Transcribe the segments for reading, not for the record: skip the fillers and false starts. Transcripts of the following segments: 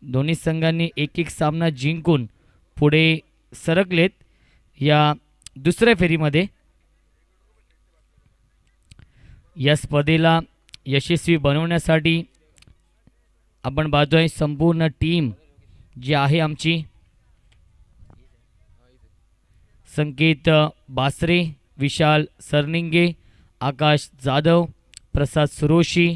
दोन्ही संघांनी एक एक सामना जिंकून पुढे सरकलेत या दुसऱ्या फेरीमध्ये. या स्पर्धेला यशस्वी बनवण्यासाठी आपण पाहतोय संपूर्ण टीम जी आहे आमची. संकेत बासरे, विशाल सरनिंगे, आकाश जाधव, प्रसाद सुरोशी,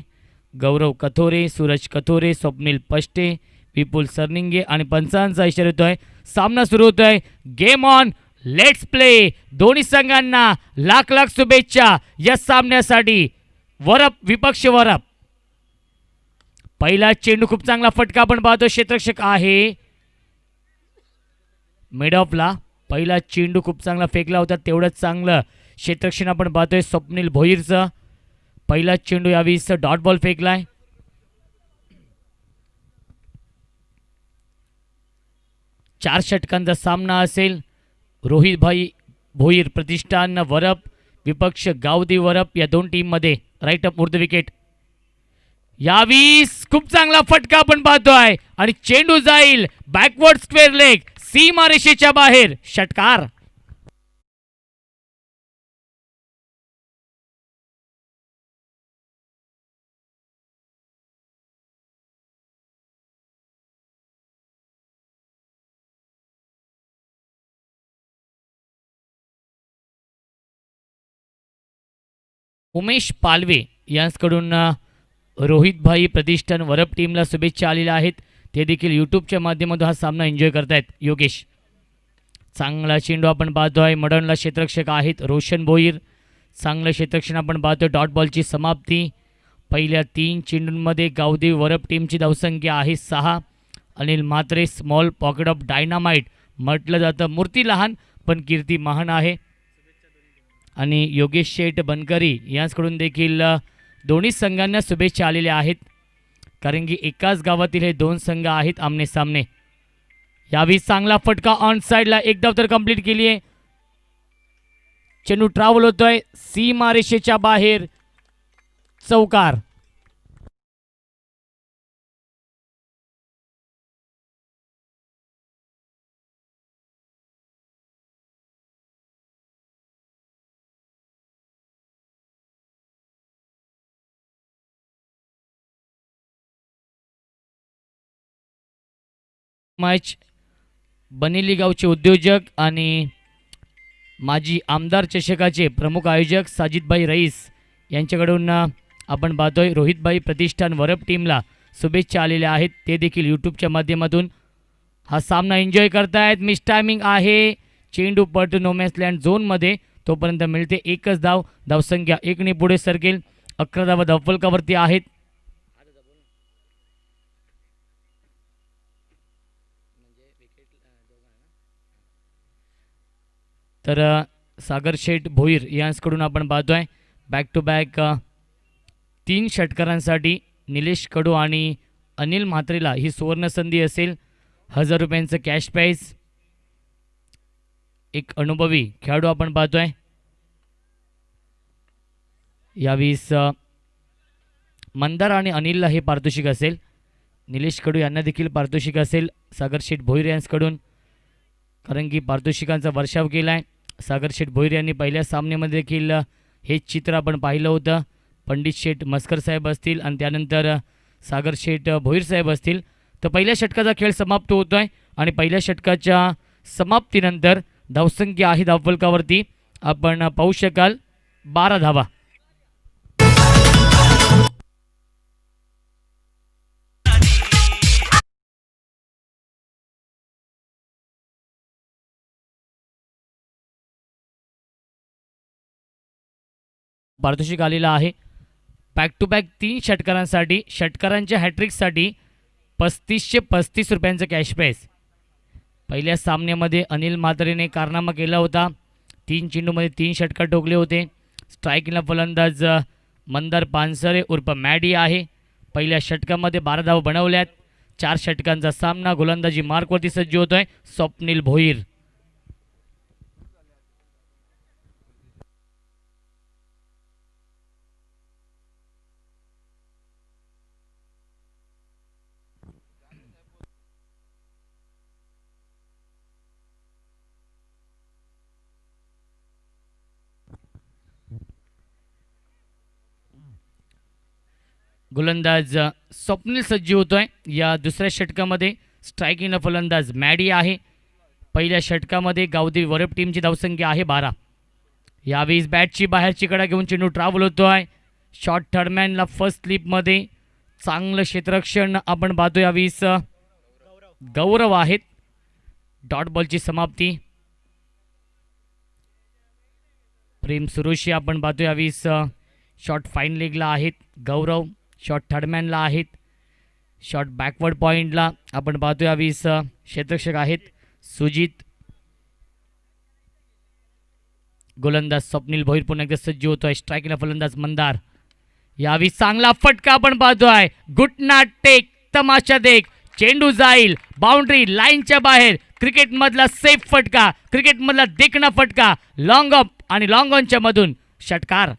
गौरव कथोरे, सूरज कथोरे, स्वप्नील पष्टे, विपुल सरनिंगे आणि पंचांचा इशारा येतोय. सामना सुरू होतोय. Game on, let's play. दोन्ही संघांना लाख लाख शुभेच्छा या सामन्यासाठी. वरप विपक्ष वरप. पहिला चेंडू खूप चांगला फटका आपण पाहतो. क्षेत्ररक्षक आहे मिड ऑफला. पहिला चेंडू खूप चांगला फेकला होता, तेवढंच चांगलं क्षेत्ररक्षण आपण पाहतोय स्वप्नील भोईरचं. पहिला चेंडू यावेळीस डॉट बॉल फेकलाय. चार षटकांचा सामना असेल. रोहित भाई भोईर प्रतिष्ठान वरप, विपक्ष गावदी वरप या दोन टीम मध्ये. राईट अप उर्ध विकेट. यावीस खूप चांगला फटका आपण पाहतोय आणि चेंडू जाईल बॅकवर्ड स्क्वेअर लेग, सीमा रेषेच्या बाहेर. षटकार. उमेश पालवे यांकडून रोहितभाई प्रतिष्ठान वरप टीमला शुभेच्छा आलेल्या आहेत. ते देखील यूट्यूबच्या माध्यमातून हा सामना एन्जॉय करतायत. योगेश. चांगला चेंडू आपण पाहतोय. मडर्नला क्षेत्ररक्षक आहेत रोशन भोईर. चांगलं क्षेत्ररक्षण आपण पाहतोय. डॉट बॉलची समाप्ती. पहिल्या 3 चेंडूंमध्ये गावदेव वरप टीमची धावसंख्या आहे 6. Anil Mhatre, small pocket of dynamite म्हटलं जातं. मूर्ती लहान पण कीर्ती महान आहे. आणि योगेश शेठ बनकरी यांकडून देखील दोन्ही संघांना शुभेच्छा आलेल्या आहेत, कारण की एकाच गावातील हे दोन संघ आहेत आमने सामने. यावेळी चांगला फटका ऑन साइडला, एक धाव तर कंप्लीट केली आहे. चेंडू ट्रॅव्हल होतोय सीमा रेषेच्या बाहेर. चौकार. मॅच बनेली गावचे उद्योजक आणि माजी आमदार चषकाचे प्रमुख आयोजक साजिदभाई रईस यांच्याकडून आपण पाहतोय रोहितभाई प्रतिष्ठान वरप टीमला शुभेच्छा आलेल्या आहेत. ते देखील यूट्यूबच्या माध्यमातून हा सामना एन्जॉय करतायत. मिस टायमिंग आहे. चेंडू पडतो नोमॅन्स लँड झोनमध्ये. तोपर्यंत मिळते एकच धाव. धावसंख्या 1ने पुढे सरकेल. 11 धावा धावफलकावरती आहेत. तर सागर शेठ भोईर यांकडून आपण पाहतोय बॅक टू बॅक 3 षटकारांसाठी निलेश कडू आणि अनिल म्हात्रेला ही सुवर्ण संधी असेल. 1000 रुपयांचं कॅश प्राइज. एक अनुभवी खेळाडू आपण पाहतोय. यावेळीस मंदार आणि अनिलला हे पारितोषिक असेल. निलेश कडू यांना देखील पारितोषिक असेल सागर शेठ भोईर यांकडून, कारण की पारितोषिकांचा वर्षाव केला आहे. सागर शेठ भोईर यांनी पहिल्या सामन्यामध्ये देखील हे चित्र आपण पाहिलं होतं. पंडित शेठ मस्कर साहेब असतील आणि त्यानंतर सागर शेठ भोईर साहेब असतील. तर पहिल्या षटकाचा खेळ समाप्त होतो आहे आणि पहिल्या षटकाच्या समाप्तीनंतर धावसंख्या आहे धावफलकावरती आपण पाहू शकाल 12 धावा. पारितोषिक आलेला आहे. बॅक टू बॅक 3 षटकारांसाठी षटकारांच्या हॅट्रिकसाठी 3535 रुपयांचं कॅश प्राइज. पहिल्या सामन्यामध्ये अनिल म्हात्रेने कारनामा केला होता. 3 चेंडूमध्ये 3 षटकार ठोकले होते. स्ट्रायकिंगला फलंदाज मंदार पानसरे उर्फ मॅडी आहे. पहिल्या षटकामध्ये 12 धावा बनवल्यात. 4 षटकांचा सामना. गोलंदाजी मार्कवरती सज्ज होतोय स्वप्नील भोईर. गोलंदाज स्वप्नील सज्ज होतोय या दुसऱ्या षटकामध्ये. स्ट्रायकिंगला फलंदाज मॅडी आहे. पहिल्या षटकामध्ये गावदेवी वरप टीमची धावसंख्या आहे 12. यावेळी बॅटची बाहेरची कडा घेऊन चेंडू ट्रॅव्हल होतोय. शॉर्ट थर्डमॅनला फर्स्ट स्लिपमध्ये चांगलं क्षेत्ररक्षण आपण पाहतो. यावेळीस गौरव आहेत. डॉट बॉलची समाप्ती. प्रेम सुरोशी आपण पाहतो. यावेळीस शॉर्ट फाईन लेगला आहेत गौरव. शॉर्ट थर्डमॅनला आहेत. शॉर्ट बॅकवर्ड पॉईंटला आपण पाहतो. यावेळीस क्षेत्ररक्षक आहेत सुजित. गोलंदाज स्वप्नील भोईर पुन्हा एकदा सज्ज होतोय. स्ट्रायकिंगला फलंदाज मंदार. यावेळी चांगला फटका आपण पाहतोय. गुटना टेक तमाशा देख. चेंडू जाईल बाउंड्री लाईनच्या बाहेर. क्रिकेटमधला सेफ फटका, क्रिकेटमधला देखणा फटका. लॉंग ऑफ आणि लॉंग ऑनच्या मधून षटकार.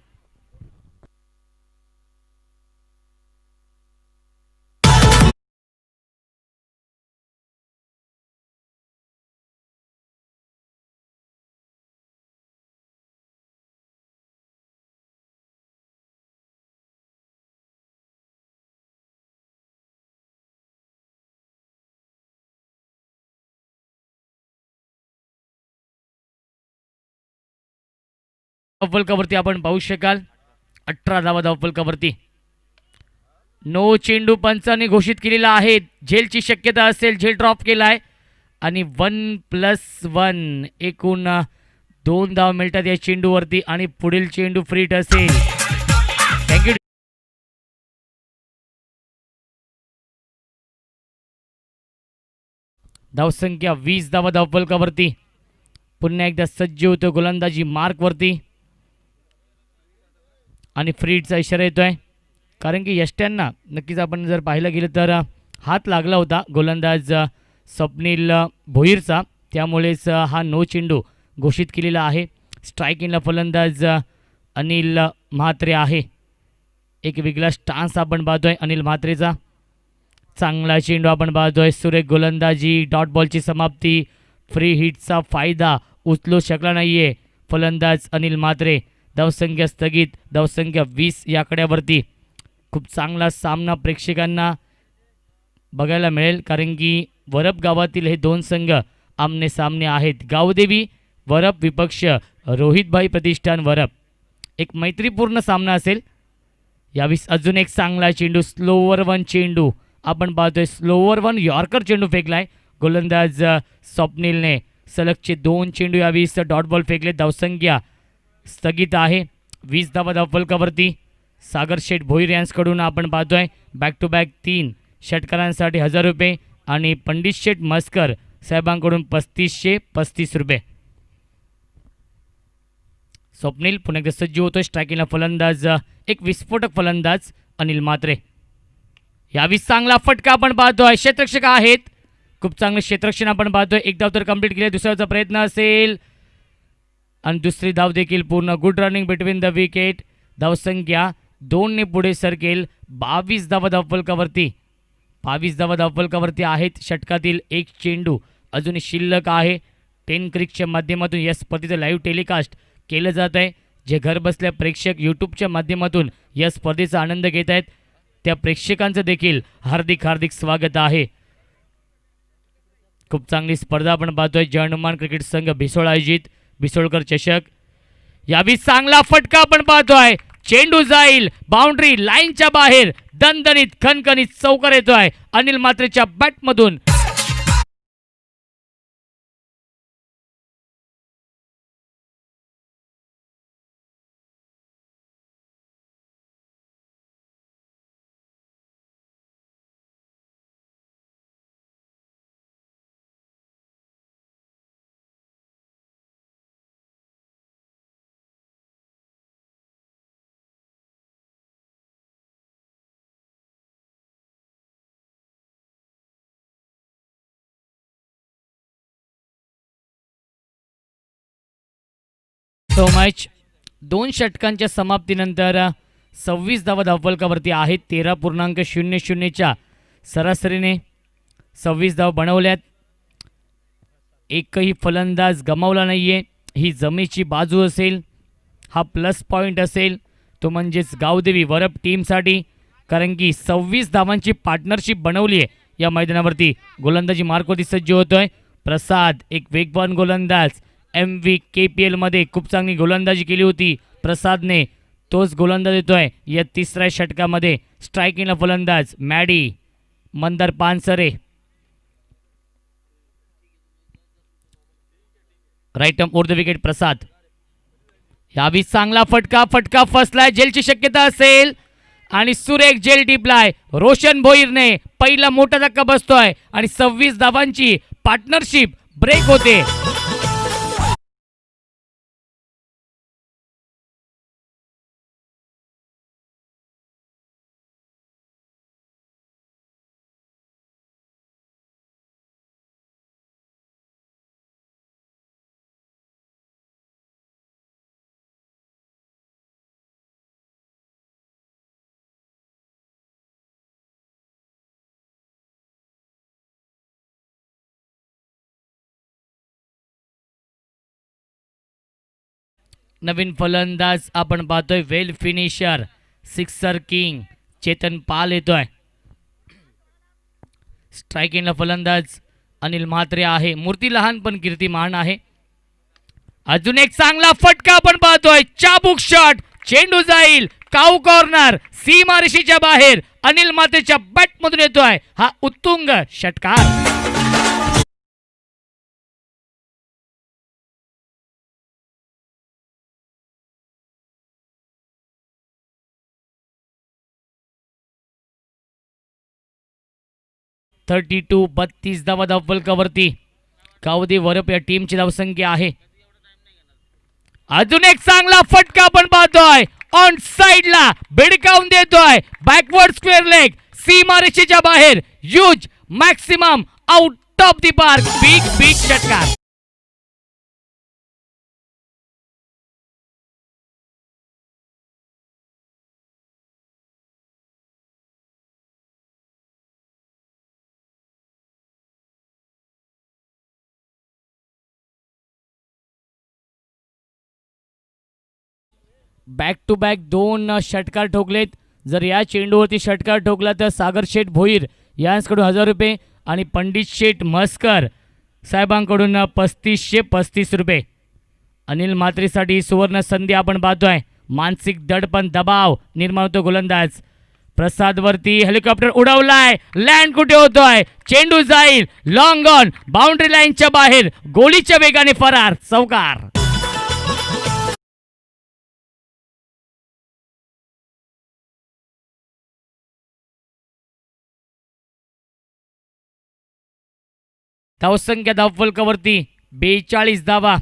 धावफलकावरती आपण पाहू शकाल 18 धावा धावफलकावरती. नो चेंडू पंचांनी घोषित केलेला आहे. झेलची शक्यता असेल. झेल ड्रॉप केला आहे आणि 1+1 एकूण 2 धाव मिळतात या चेंडूवरती आणि पुढील चेंडू फ्रीट असेल. थँक्यू. धावसंख्या 20 धावा धावफलकावरती. पुन्हा एकदा सज्ज होतो गोलंदाजी मार्कवरती आणि फ्रीडचा इशारा येतोय. कारण की यष्ट्यांना नक्कीच आपण जर पाहिलं गेलं तर हात लागला होता गोलंदाज स्वप्नील भोईरचा. त्यामुळेच हा नो चेंडू घोषित केलेला आहे. स्ट्रायकिंगला फलंदाज अनिल म्हात्रे आहे. एक वेगळा स्टान्स आपण पाहतोय अनिल म्हात्रेचा. चांगला चेंडू आपण पाहतोय. सुरेख गोलंदाजी. डॉट बॉलची समाप्ती. फ्री हिटचा फायदा उचलू शकला नाहीये फलंदाज अनिल म्हात्रे. धावसंख्या स्थगित. धावसंख्या 20 या कड्यावरती. खूप चांगला सामना प्रेक्षकांना बघायला मिळेल कारण की वरप गावातील हे दोन संघ आमने सामने आहेत. गावदेवी वरप विपक्ष रोहितभाई प्रतिष्ठान वरप. एक मैत्रीपूर्ण सामना असेल. यावेळी अजून एक चांगला चेंडू. स्लोवर वन चेंडू आपण पाहतोय. स्लोवर वन यॉर्कर चेंडू फेकलाय गोलंदाज स्वप्नीलने. सलगचे 2 चेंडू यावेळी डॉट बॉल फेकले. धावसंख्या स्थगित आहे. 20 धावा धावफलकावरती. सागर शेठ भोईर यांच्याकडून आपण पाहतोय बॅक टू बॅक 3 षटकारांसाठी 1000 रुपये आणि पंडित शेठ मस्कर साहेबांकडून 3535 रुपये. स्वप्नील पुन्हा एकदा सज्ज होतोय. स्ट्रायकिंगला फलंदाज एक विस्फोटक फलंदाज अनिल म्हात्रे. यावेळी चांगला फटका आपण पाहतोय. क्षेत्ररक्षक आहेत. खूप चांगलं क्षेत्ररक्षण आपण पाहतोय. एक धाव तर कंप्लीट केली. दुसऱ्याचा प्रयत्न असेल आणि दुसरी धाव देखील पूर्ण. Good running between the wicket. धावसंख्या 2 ने पुढे सरकेल. 22 धावा धावफलकावरती. 22 धावा धावफलकावरती आहेत. षटकातील एक चेंडू अजून शिल्लक आहे. 10 क्रिकच्या माध्यमातून या स्पर्धेचं लाईव्ह टेलिकास्ट केलं जात आहे. जे घर बसल्या प्रेक्षक यूट्यूबच्या माध्यमातून या स्पर्धेचा आनंद घेत आहेत त्या प्रेक्षकांचं देखील हार्दिक हार्दिक स्वागत आहे. खूप चांगली स्पर्धा आपण पाहतोय. जय हनुमान क्रिकेट संघ भिसोळ आयोजित भिसोळकर चषक. यावेळी चांगला फटका आपण पाहतोय. चेंडू जाईल बाउंड्री लाईनच्या बाहेर. दणदणीत खणखणीत चौकार येतोय अनिल म्हात्रेच्या बॅटमधून. So much. 2 षटकांच्या समाप्तीनंतर 26 धावा धावफलकावरती आहेत. 13.00च्या सरासरीने 26 धाव बनवल्यात. एकही फलंदाज गमावला नाहीये. ही जमेची बाजू असेल. हा प्लस पॉईंट असेल. तो म्हणजेच गावदेवी वरप टीमसाठी कारण की 26 धावांची पार्टनरशिप बनवली आहे या मैदानावरती. गोलंदाजी मार्कवरती सज्ज होतोय प्रसाद, एक वेगवान गोलंदाज. MVKPL मध्ये खूप चांगली गोलंदाजी केली होती प्रसादने, तोच गोलंदाज येतोय या तिसऱ्या षटकामध्ये. स्ट्रायकिंगला फलंदाज Maddy, Mandar Pansare. Right arm over the wicket Prasad. यावी चांगला फटका फसलाय, जेलची शक्यता असेल आणि सुरेख जेल टिपलाय रोशन भोईरने. पहिला मोठा धक्का बसतोय आणि 26 धावांची पार्टनरशिप ब्रेक होते. नवीन फलंदाज आपण पाहतोय, well finisher, sixer king Chetan पाल येतोय. स्ट्रायकिंगला फलंदाज अनिल म्हात्रे आहे. मूर्ती लहान पण कीर्ती महान आहे. अजून एक चांगला फटका आपण पाहतोय, चाबूक शॉट, चेंडू जाईल काऊ कॉर्नर, सीमारेषेच्या बाहेर. अनिल म्हात्रेच्या बॅटमधून येतोय हा उत्तुंग षटकार. थर्टी टू 32 धावा धावफलकावरती. कावदे वरप या टीमची धावसंख्या आहे. अजून एक चांगला फटका आपण पाहतोय, ऑन साइडला भिडकावून देतोय, बॅकवर्ड स्क्वेअर लेग, सीमारेषेच्या बाहेर. Huge maximum out of the park, big षटकार. बॅक टू बॅक 2 षटकार ठोकलेत. जर या चेंडूवरती षटकार ठोकला तर सागर शेठ भोईर यांकडून 1000 रुपये आणि पंडित शेठ म्हसकर साहेबांकडून 3535 रुपये. अनिल म्हात्रेसाठी सुवर्ण संधी आपण पाहतोय. मानसिक दडपण, दबाव निर्माण होतो. गोलंदाज प्रसादवरती हेलिकॉप्टर उडवलाय, लँड कुठे होतोय, चेंडू जाईल लॉंग ऑन, बाउंड्री लाईनच्या बाहेर, गोलीच्या वेगाने फरार, चौकार. धावसंख्या धावफलकावरती 42 धावा.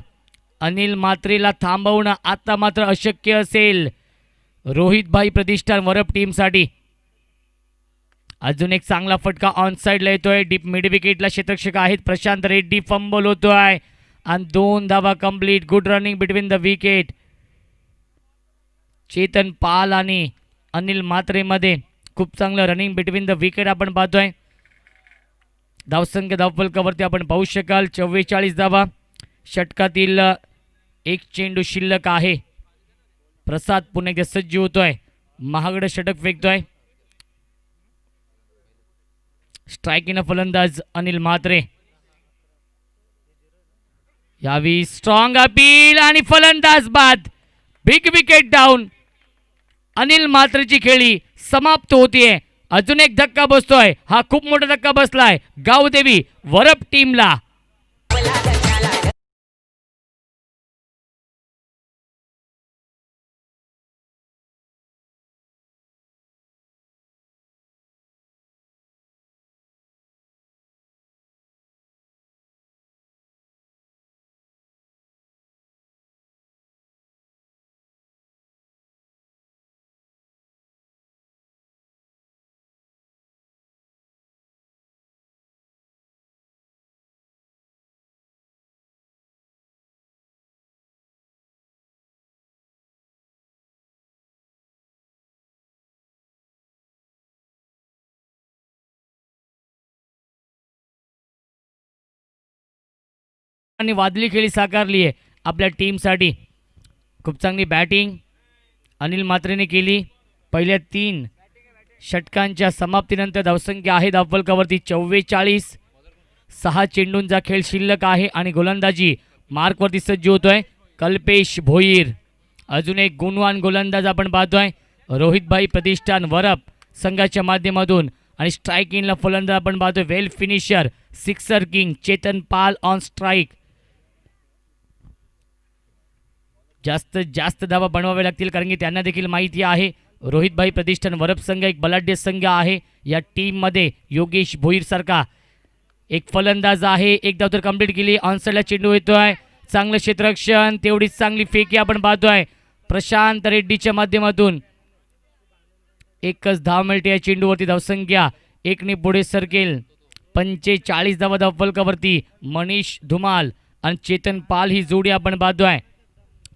अनिल म्हात्रेला थांबवणं आता मात्र अशक्य असेल रोहितभाई प्रतिष्ठान वरप टीमसाठी. अजून एक चांगला फटका ऑन साइडला येतोय. डीप मिड विकेटला क्षेत्ररक्षक आहेत प्रशांत रेड्डी, फंबल होतोय आणि 2 धावा complete. Good running between the wicket. Chetan Pal आणि अनिल म्हात्रे मध्ये खूप चांगलं रनिंग बिटवीन द विकेट आपण पाहतोय. धावसंख्या धावफलकावरती आपण पाहू शकाल 44 धावा. षटकातील एक चेंडू शिल्लक आहे. प्रसाद पुन्हा एकदा सज्ज होतोय, महागडं षटक फेकतोय. स्ट्रायकिंग फलंदाज अनिल म्हात्रे. यावी स्ट्रॉंग अपील आणि फलंदाज बाद. Big wicket down. अनिल म्हात्रेची खेळी समाप्त होतीये. अजून एक धक्का बसतोय, हा खूप मोठा धक्का बसलाय गावदेवी वरप टीमला. आणि वादळी खेळी साकारली आहे आपल्या टीमसाठी. खूप चांगली बॅटिंग अनिल म्हात्रेने केली. पहिल्या 3 षटकांच्या समाप्तीनंतर धावसंख्या आहे धावफलकावरती 44. 6 चेंडूंचा खेळ शिल्लक आहे आणि गोलंदाजी मार्कवरती सज्ज होतोय कल्पेश भोईर. अजून एक गुणवान गोलंदाज आपण पाहतोय रोहितभाई प्रतिष्ठान वरप संघाच्या माध्यमातून. आणि स्ट्राईकिंगला फलंदाज आपण पाहतोय well finisher sixer king Chetan Pal on strike. जास्त धावा बनवावे लागतील कारण की त्यांना देखील माहिती आहे रोहितभाई प्रतिष्ठान वरप संघ एक बलाढ्य संघ आहे. या टीममध्ये योगेश भोईर सारखा एक फलंदाज आहे. एक धाव तर कंप्लीट केली. ऑनसाइडला चेंडू येतोय. चांगलं क्षेत्ररक्षण तेवढीच चांगली फेकी आपण पाहतोय प्रशांत रेड्डीच्या माध्यमातून. एकच धाव मिळते या चेंडूवरती. धावसंख्या 1ने पुढे सरकेल. 45 धावा धावफलकावरती. मनीष धुमाल आणि चेतन पाल ही जोडी आपण पाहतोय.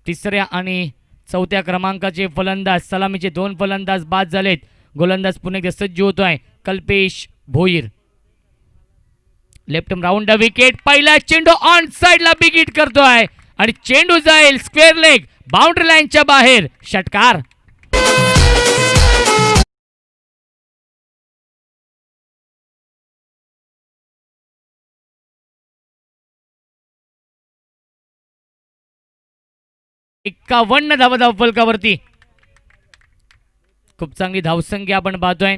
तिसऱ्या आणि चौथ्या क्रमांकाचे फलंदाज सलामीचे 2 फलंदाज बाद झालेत. गोलंदाज पुन्हा एकदा सज्ज होतोय Kalpesh Bhoir. Left round the wicket. पहिला चेंडू ऑन साइडला बिग हिट करतोय आणि चेंडू जाईल स्क्वेअर लेग बाउंड्री लाईनच्या बाहेर. षटकार. एक्कावन्न धावा धावफलकावरती. खूप चांगली धावसंख्या आपण पाहतोय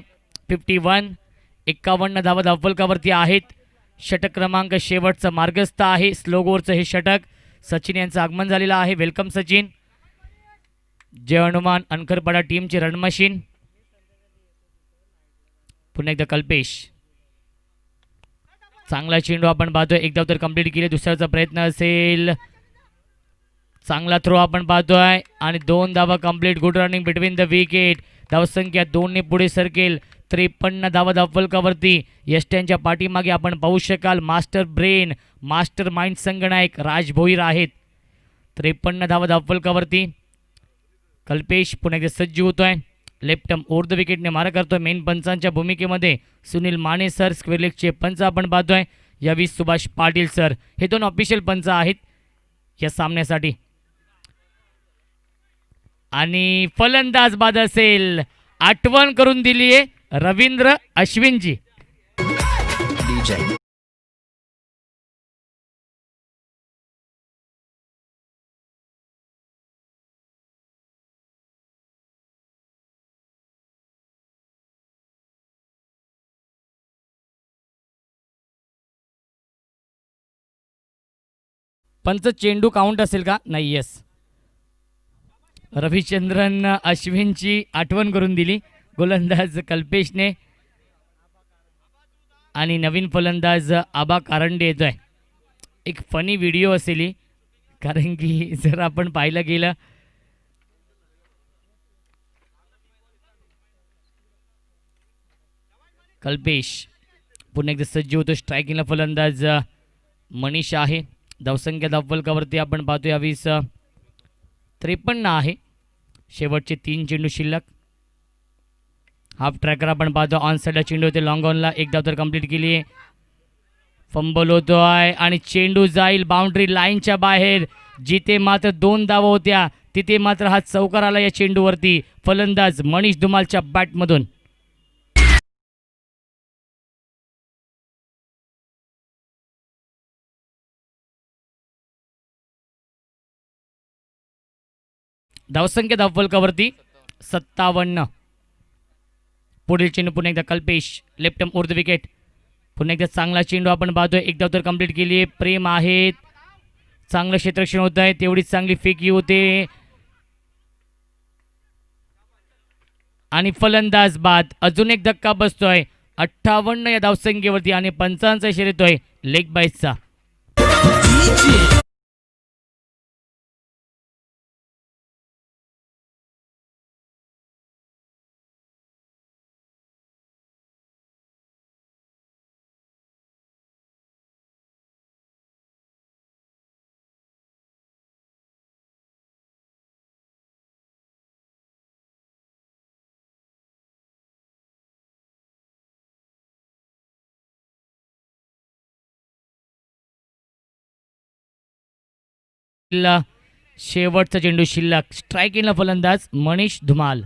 51. 51 धावा धावफलकावरती आहेत. षटक क्रमांक शेवटचा मार्गस्थ आहे. स्लोगोरचं हे षटक. सचिन यांचं आगमन झालेलं आहे. वेलकम सचिन. जय हनुमान अनखरपाडा टीमचे रणमशीन. पुन्हा एकदा कल्पेश. चांगला चेंडू आपण पाहतोय. एक धाव तर कंप्लीट केली. दुसऱ्याचा प्रयत्न असेल. चांगला थ्रो आपण पाहतोय आणि 2 धावा complete. Good running between the wicket. धावसंख्या 2ने पुढे सरकेल. 53 धावा धावफलकावरती. यष्ट्यांच्या पाठीमागे आपण पाहू शकाल मास्टर ब्रेन मास्टर माइंड संगणक राज भोईर आहेत. 53 धावा धावफलकावरती. कल्पेश पुन्हा एकदा सज्ज होतोय. लेफ्ट ओव्हर द विकेटने मारा करतोय. मेन पंचांच्या भूमिकेमध्ये सुनील माने सर. स्क्वेअर लेगचे पंच आपण पाहतोय यावी सुभाष पाटील सर. हे 2 ऑफिशियल पंच आहेत या सामन्यासाठी. आणि फलंदाज बाद असेल. आठवण करून दिली आहे रवींद्र अश्विनजी. पंच चेंडू काउंट असेल का? नाही. येस. रविचंद्रन अश्विनची आठवण करून दिली गोलंदाज कल्पेशने. आणि नवीन फलंदाज आबा कारंडे येतोय. एक फनी व्हिडिओ असेल कारण की जर आपण पाहिलं गेलं कल्पेश पुन्हा एकदा सज्ज होतो. स्ट्रायकिंगला फलंदाज मनीष आहे. धावसंख्या धावफलकावरती आपण पाहतो 53 आहे. शेवटचे 3 चेंडू शिल्लक. हाफ ट्रॅकर आपण पाहतो. ऑन साइडला चेंडू होते लॉंग ऑनला. एक धाव तर कंप्लीट केली आहे. फंबल होतो आहे आणि चेंडू जाईल बाउंड्री लाईनच्या बाहेर. जिथे मात्र 2 धावा होत्या तिथे मात्र हा चौकार आला या चेंडूवरती. फलंदाज मनीष धुमालच्या बॅटमधून. धावसंख्या धावफलकावरती 57. पुढील चेंडू पुन्हा एकदा Kalpesh. Left over the wicket. पुन्हा एकदा चांगला चेंडू आपण पाहतोय. एक धाव तर कंप्लीट केली. प्रेम आहेत. चांगलं क्षेत्ररक्षण होत आहे. तेवढीच चांगली फेकी होते आणि फलंदाज बाद. अजून एक धक्का बसतोय 58 या धावसंख्येवरती आणि 55 इशारा येतोय लेग बाईसचा. शेवटचा चेंडू शिल्लक. स्ट्रायकिंगला फलंदाज मनीष धुमाल.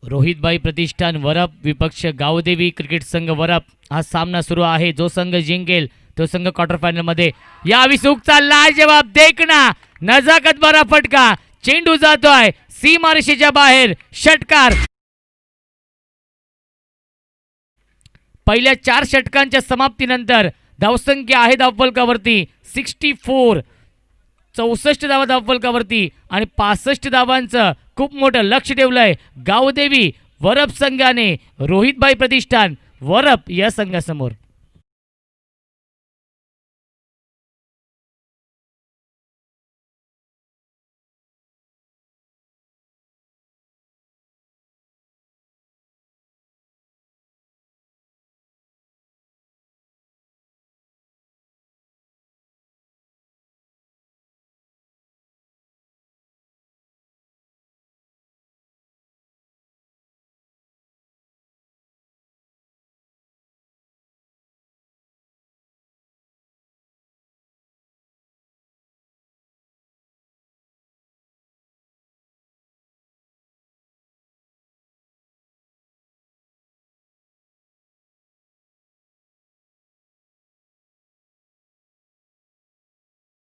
रोहितभाई प्रतिष्ठान वरप विपक्ष गावदेवी क्रिकेट संघ वरप हा सामना सुरू आहे. जो संघ जिंकेल तो संघ क्वार्टर फायनल मध्ये यावी. सुखचा लाजवाब देखना, नजाकत भरा फटका, चेंडू जातोय सीमारेषेच्या बाहेर. षटकार. पहिल्या 4 षटकांच्या समाप्तीनंतर धावसंख्या आहे धावफलकावरती 64, 64 धावा धावफलकावरती आणि 65 धावांचं खूप मोठं लक्ष ठेवलंय गावदेवी वरप संघाने रोहितभाई प्रतिष्ठान वरप या संघासमोर.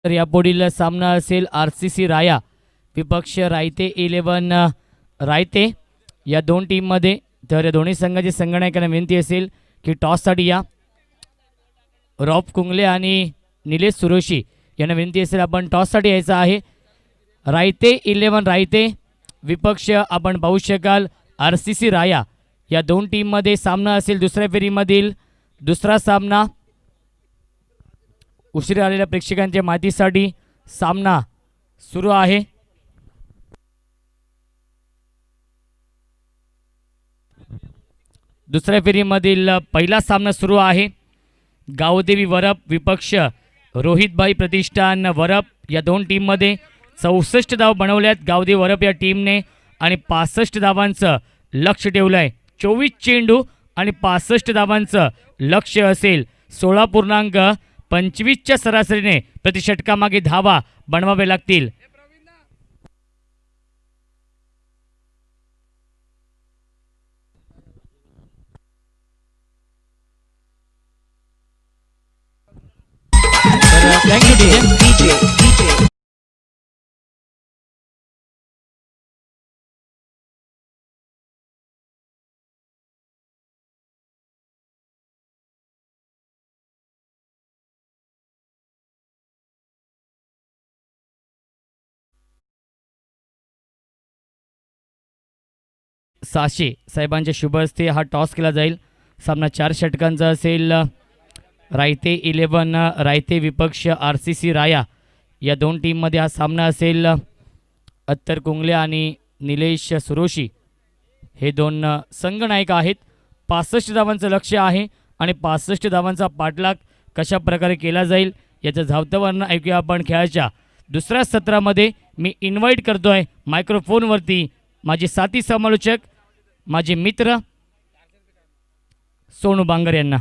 तर यापुढील सामना असेल RCC राया विपक्ष रायते 11 रायते या दोन टीममध्ये. तर या दोन्ही संघाची संघनायकांना विनंती असेल की टॉससाठी या. रॉब कुंगले आणि निलेश सुरोशी यांना विनंती असेल आपण टॉससाठी यायचं आहे. रायते 11 रायते विपक्ष आपण पाहू शकाल RCC राया या दोन टीममध्ये सामना असेल. दुसऱ्या फेरीमधील दुसरा सामना. उशिरा आलेल्या प्रेक्षकांच्या माहितीसाठी सामना सुरू आहे. दुसऱ्या फेरीमधील पहिला सामना सुरू आहे. गावदेवी वरप विपक्ष रोहितभाई प्रतिष्ठान वरप या दोन टीममध्ये 64 धाव बनवल्यात गावदेवी वरप या टीमने आणि 65 धावांचं लक्ष ठेवलंय. 24 चेंडू आणि 65 धावांचं लक्ष असेल. 16.25च्या सरासरीने प्रति षटकामागे धावा बनवावे लागतील. Thank you DJ. साशे साहेबांच्या शुभ हस्ते हा टॉस केला जाईल. सामना 4 षटकांचा असेल. रायते 11 रायते विपक्ष RCC राया या दोन टीममध्ये हा सामना असेल. अत्तर कुंगले आणि निलेश सुरोशी हे दोन संघनायक आहेत. 65 धावांचं लक्ष आहे आणि 65 धावांचा पाठलाग कशा प्रकारे केला जाईल याचं धावतं वर्णन ऐकूया आपण खेळाच्या दुसऱ्या सत्रामध्ये. मी इन्व्हाइट करतोय मायक्रोफोनवरती माझे साथी समालोचक माझे मित्र सोनू बांगर यांना.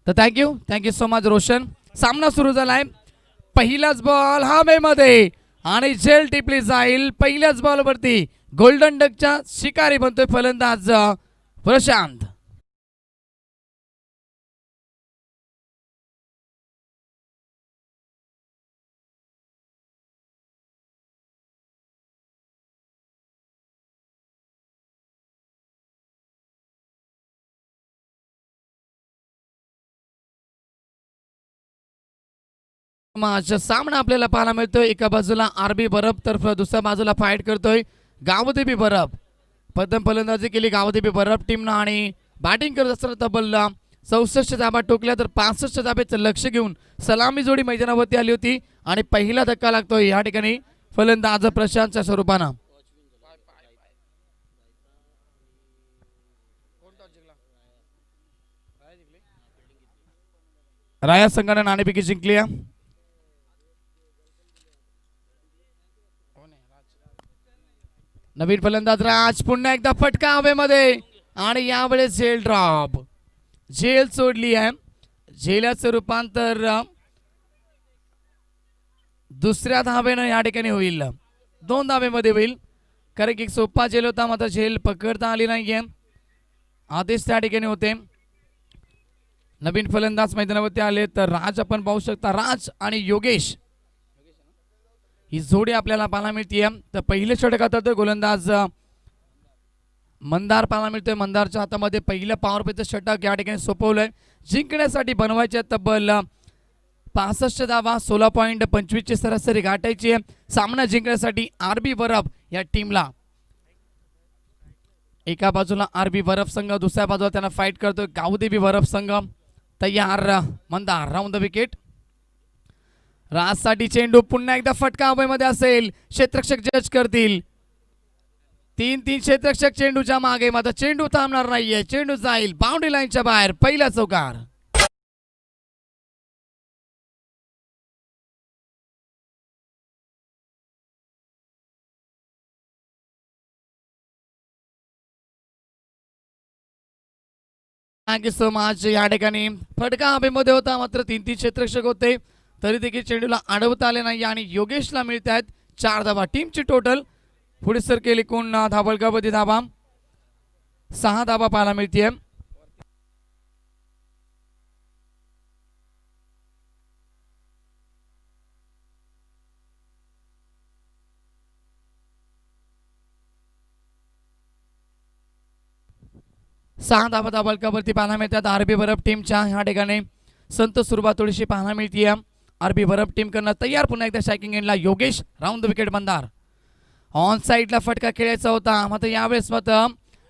तर थँक्यू सो मच रोशन. सामना सुरू झालाय. पहिलाच बॉल हवेमध्ये आणि झेल टिपली जाईल. पहिल्याच बॉलवरती गोल्डन डकच्या शिकारी बनतोय फलंदाज प्रशांत. सामना आपल्याला पाहायला मिळतोय. एका बाजूला RB बरप तर्फ दुसऱ्या बाजूला फाईट करतोय गावदेवी बरप. प्रथम फलंदाजी केली गावदेवी बरप टीमनं आणि बॅटिंग करत असताना तब्बल 64 धाबा टोकल्या. तर 65 धाब्याचं लक्ष घेऊन सलामी जोडी मैदानावरती आली होती आणि पहिला धक्का लागतोय या ठिकाणी फलंदाज प्रशांतच्या स्वरूपानं. राया संघाने नाणेफेकी जिंकली. नवीन फलंदाज राज. पुन्हा एकदा फटका हवेमध्ये आणि यावेळेस झेल ड्रॉप. झेल सोडली आहे. झेलाचं रूपांतर दुसऱ्या धावेनं या ठिकाणी होईल. 2 धावेमध्ये होईल, कारण की एक सोपा झेल होता, मात्र झेल पकडता आली नाहीये. आदेश त्या ठिकाणी होते. नवीन फलंदाज मैदानावरती आले तर राज आपण पाहू शकता. राज आणि योगेश ही जोडी आपल्याला पाहायला मिळते. तर पहिले षटकात तर गोलंदाज मंदार पाहायला मिळतोय. मंदारच्या हातामध्ये पहिलं पॉवर प्लेचं षटक या ठिकाणी सोपवलंय. जिंकण्यासाठी बनवायचे तब्बल 65 धावा, 16.25 ची सरासरी गाठायची आहे. सामना जिंकण्यासाठी आरबी बरफ या टीमला. एका बाजूला आरबी बरफ संघ, दुसऱ्या बाजूला त्यांना फाईट करतोय गावदेवी बरफ संघ. तयार मंदार राऊंड द विकेट. राजसाठी चेंडू पुन्हा एकदा फटका हवेमध्ये असेल. क्षेत्ररक्षक जज करतील. 3-3 क्षेत्ररक्षक चेंडूच्या मागे, मात्र चेंडू थांबणार नाहीये. चेंडू जाईल बाउंड्री लाईनच्या बाहेर. पहिला चौकार. Thank you so much. या ठिकाणी फटका हवेमध्ये होता, मात्र 3-3 क्षेत्ररक्षक होते, तरी देखील चेंडूला अडवता आले नाही आणि योगेशला मिळत आहेत 4 धावा. टीमची टोटल पुढे सरकेल एकूण धाबळगावती धावा 6 धावा पाहायला मिळते. सहा धावा धाबळगावरती पाहायला मिळतात आरबी बरफ टीमच्या. ह्या ठिकाणी संत सुरुवात थोडीशी पाहायला मिळते. आरबी बरफ टीम करणं तयार. पुन्हा एकदा स्ट्रायकिंग एंडला Yogesh. Round the wicket Mandar. On साईडला फटका खेळायचा होता, मात्र यावेळेस मात्र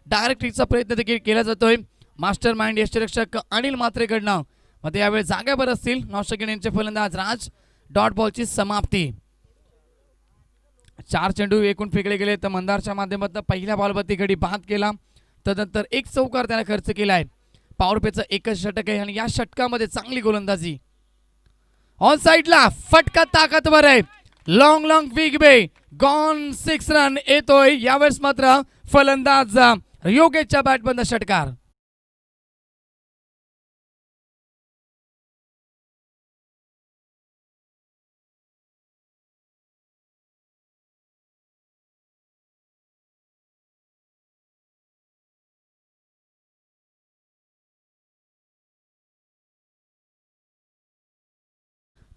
डायरेक्ट हिटचा प्रयत्न देखील केला जातोय मास्टर माइंड यष्टीरक्षक अनिल म्हात्रेकडनं. मध्ये यावेळी जागेवर असतील नौशकीन यांचे फलंदाज राज. डॉट बॉलची समाप्ती. 4 चेंडू एकूण फेकले गेले. तर मंदारच्या माध्यमातून पहिल्या बॉलवरती गडी बाद केला. तदनंतर एक चौकार त्याने खर्च केलाय. पॉवर प्लेचं एकच षटक आहे आणि या षटकामध्ये चांगली गोलंदाजी. ऑन साईडला फटका ताकदवर आहे. लॉंग बिग बे गॉन. 6 रन येतोय. यावेळेस मात्र फलंदाज योगेशच्या बॅट बंद षटकार.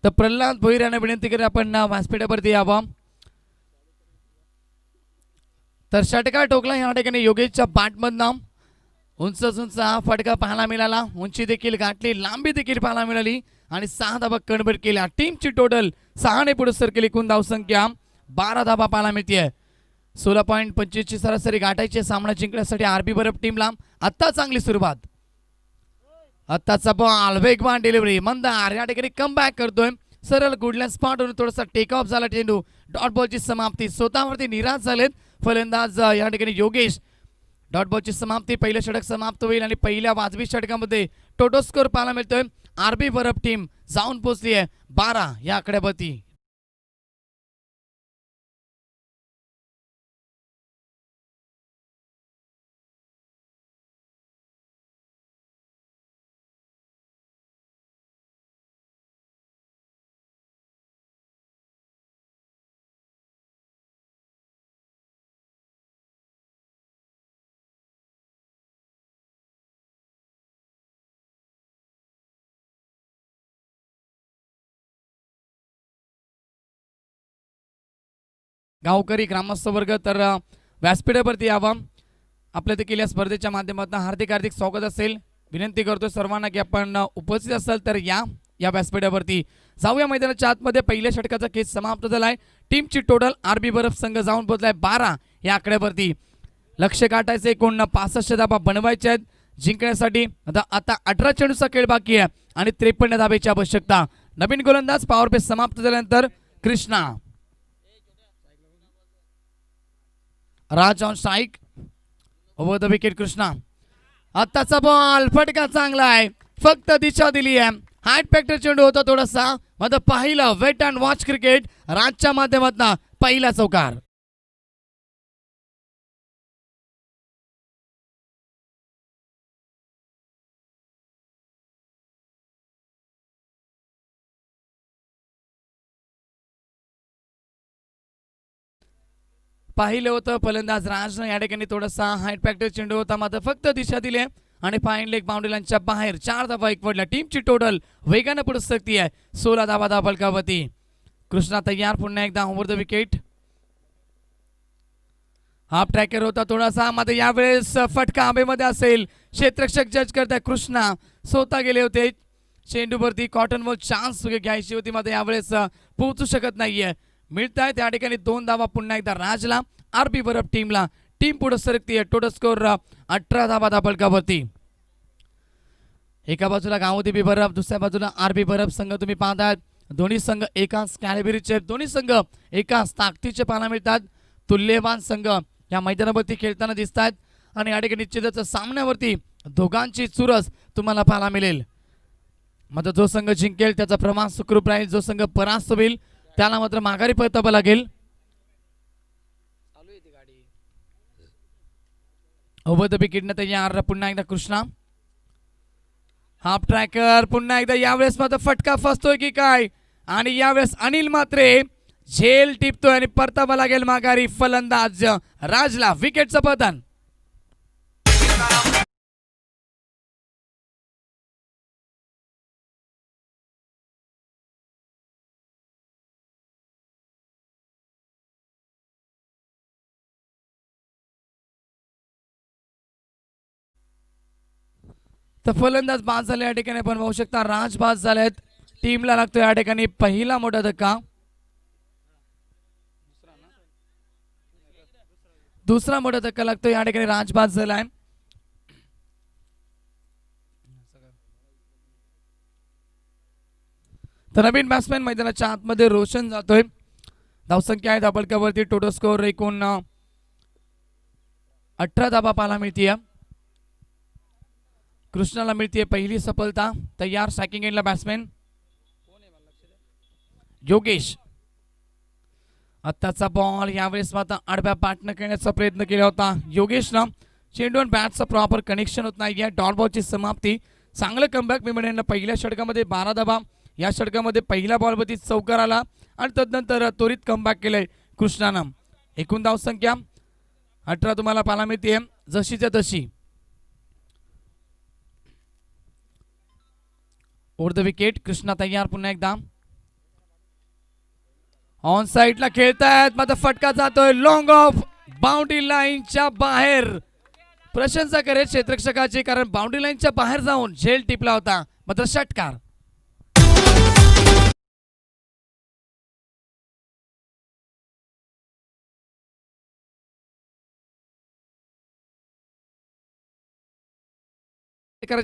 तर प्रल्हाद भोईर यांना विनंती करेन आपण व्यासपीठावरती यावं. तर षटकार टोकला या ठिकाणी योगेशच्या बॅटमधनं. उंच हा फटका पाहायला मिळाला. उंची देखील गाठली, लांबी देखील पाहायला मिळाली आणि 6 धावा कन्वर्ट केल्या. टीमची टोटल 6 ने पुढे सरकेल. एकूण धावसंख्या 12 धावा पाहायला मिळते. 16.25 ची सरासरी गाठायची. सामना जिंकण्यासाठी आरबी बरफ टीमला आता चांगली सुरुवात. आत्ताचा बॉल वेगवान डिलिव्हरी. मंदार या ठिकाणी कम बॅक करतोय. सरळ गुडलँड स्पॉटवरून थोडासा टेक ऑफ झाला चेंडू. डॉट बॉलची समाप्ती. स्वतःवरती निराश झालेत फलंदाज या ठिकाणी योगेश. डॉट बॉलची समाप्ती. पहिलं षटक समाप्त होईल आणि पहिल्या वाजवी षटकामध्ये टोटल स्कोर पाहायला मिळतोय. आरबी बरफ टीम जाऊन पोहोचली आहे 12 या आकड्यावरती. गावकरी ग्रामस्थ वर्ग तर व्यासपीठावरती यावं. आपल्या देखील या स्पर्धेच्या माध्यमातून हार्दिक स्वागत असेल. विनंती करतो सर्वांना की आपण उपस्थित असाल तर या व्यासपीठावरती. जाऊया मैदानाच्या आतमध्ये. पहिल्या षटकाचा केस समाप्त झालाय. टीमची टोटल आरबी बरफ संघ जाऊन पोहोचलाय 12 या आकड्यावरती. लक्ष गाठायचे एकूण 65 धाबा बनवायच्या आहेत जिंकण्यासाठी. आता 18 चेंडूचा खेळ बाकी आहे आणि 53 धाब्याची आवश्यकता. नवीन गोलंदाज. पॉवर प्ले समाप्त झाल्यानंतर Krishna. Raj on strike. Over the wicket Krishna. आत्ताचा बॉल फटका चांगला आहे. फक्त दिशा दिली आहे. हार्ट फॅक्टर चेंडू होता थोडासा. मात्र पाहिलं वेट अँड वॉच क्रिकेट राजच्या माध्यमातून पहिला चौकार. पाहिलं होतं फलंदाज राजनं या ठिकाणी थोडासा हाईट पॅक्टर चेंडू होता, मात्र फक्त दिशा दिली आणि फाईन लेग बाउंड्री लाईनच्या बाहेर 4 धावा एकवटल्या. टीमची टोटल वेगाने पुढे सरकती आहे. 16 धावा धाबलकावरती. कृष्णा तयार पुन्हा एकदा over the wicket. Half tracker होता थोडासा, मात्र यावेळेस फटका हवेमध्ये असेल. क्षेत्ररक्षक जज करताय. कृष्णा स्वतः गेले होते चेंडूवरती. कॉटन बॉल चान्स घ्यायची होती, मात्र यावेळेस पोहोचू शकत नाहीये. मिळत आहे त्या ठिकाणी 2 धावा पुन्हा एकदा राजला. आरबी बरफ टीमला. टीम पुढे सरकतीये. टोटल स्कोर 18 धावा धाबलकावरती. एका बाजूला गावदेवी बरफ, दुसऱ्या बाजूला आरबी बरफ संघ तुम्ही पाहताय. दोन्ही संघ एकाच कॅलिबरीचे, दोन्ही संघ एकाच ताकदीचे पाहायला मिळतात. तुल्यवान संघ या मैदानावरती खेळताना दिसतात आणि या ठिकाणी निश्चितच सामन्यावरती दोघांची चुरस तुम्हाला पाहायला मिळेल. मात्र जो संघ जिंकेल त्याचा प्रमाण सुखरूप राहील. जो संघ परास्त होईल त्याला मात्र माघारी परतावं लागेल. ओव्हर द विकेटने तयार पुन्हा एकदा कृष्णा. हाफ ट्रॅकर पुन्हा एकदा. यावेळेस मात्र फटका फसतोय की काय, आणि यावेळेस अनिल मात्रे झेल टिपतोय आणि परतावा लागेल माघारी फलंदाज राजला. विकेटचं पतन. तर फलंदाज बाद झाले या ठिकाणी आपण पाहू शकता. राज बाद झालेत. टीमला लागतो या ठिकाणी पहिला मोठा धक्का. दुसरा मोठा धक्का लागतो या ठिकाणी. राज बाद झालाय. तर नवीन बॅट्समॅन मैदानाच्या आतमध्ये रोशन जातोय. धावसंख्या आहे धाबलकावरती. टोटल स्कोर एकूण 18 धावा पाहायला मिळतीये. कृष्णाला मिळतीये पहिली सफलता. तयार स्ट्रायकिंग एंडला बॅट्समॅन योगेश. आत्ताचा बॉल यावेळेस मात्र आडव्या बॅटनं खेळण्याचा प्रयत्न केला होता योगेशनं. चेंडू आणि बॅटचं प्रॉपर कनेक्शन होत नाहीये. डॉट बॉलची समाप्ती. चांगलं कमबॅक मी म्हणेन. पहिल्या षटकामध्ये 12 धावा, या षटकामध्ये पहिल्या बॉलवरती चौकार आला आणि तदनंतर त्वरित कमबॅक केलंय कृष्णानं. एकूण धावसंख्या 18 तुम्हाला पाहायला मिळते जशीच्या तशी. Over the wicket. कृष्णा तयार पुन्हा एकदा. ऑन साइडला खेळतायत, मात्र फटका जातोय लॉंग ऑफ बाउंड्री लाईनच्या बाहेर. प्रशंसा करेल क्षेत्ररक्षकाची, कारण बाउंड्री लाईनच्या बाहेर जाऊन झेल टिपला होता, मात्र षटकार.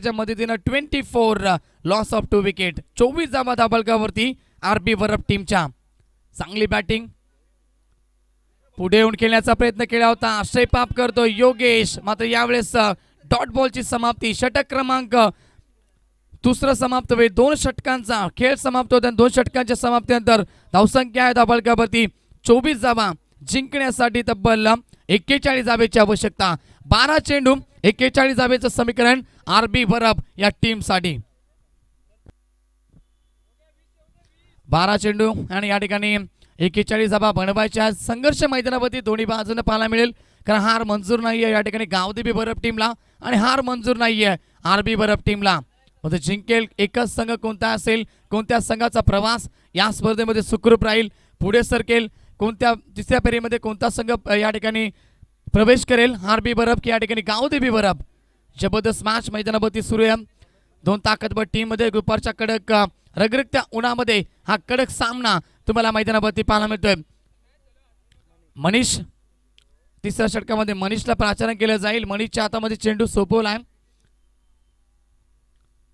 मदतीनं 24 लॉस ऑफ 2 विकेट. 24 धावा धाबलकावरती आरबी बरफ टीमच्या. चांगली बॅटिंग. पुढे येऊन खेळण्याचा प्रयत्न केला होता. शेपाप करतो योगेश, मात्र यावेळेस डॉट बॉलची समाप्ती. षटक क्रमांक दुसरं समाप्त होईल. 2 षटकांचा खेळ समाप्त होता. 2 षटकांच्या समाप्तीनंतर धावसंख्या आहे धाबलकावरती 24 धावा. जिंकण्यासाठी तब्बल 41 धावेची आवश्यकता. 12 चेंडू 41 धावेचं समीकरण आरबी बरफ या टीमसाठी. 12 चेंडू आणि या ठिकाणी 41 धावा बनवायच्या. संघर्ष मैदानावरती दोन्ही बाजूने पाहायला मिळेल, कारण हार मंजूर नाहीये या ठिकाणी गावदेवी बरफ टीमला आणि हार मंजूर नाहीये आरबी बरफ टीमला. म्हणजे जिंकेल एकच संघ कोणता असेल, कोणत्या संघाचा प्रवास या स्पर्धेमध्ये सुखरूप राहील, पुढे सरकेल, कोणत्या तिसऱ्या फेरीमध्ये कोणता संघ या ठिकाणी प्रवेश करेल, आरबी बरफ की या ठिकाणी गावदेवी बरफ. जबरदस्त मॅच मैदानावरती सुरू आहे. 2 ताकदवर टीम मध्ये दुपारच्या कडक रगरगत्या उन्हामध्ये हा कडक सामना तुम्हाला मैदानावरती पाहायला मिळतोय. मनीष तिसऱ्या षटकामध्ये मनीषला प्राचारण केलं जाईल. मनीषच्या हातामध्ये चेंडू सोपवलाय.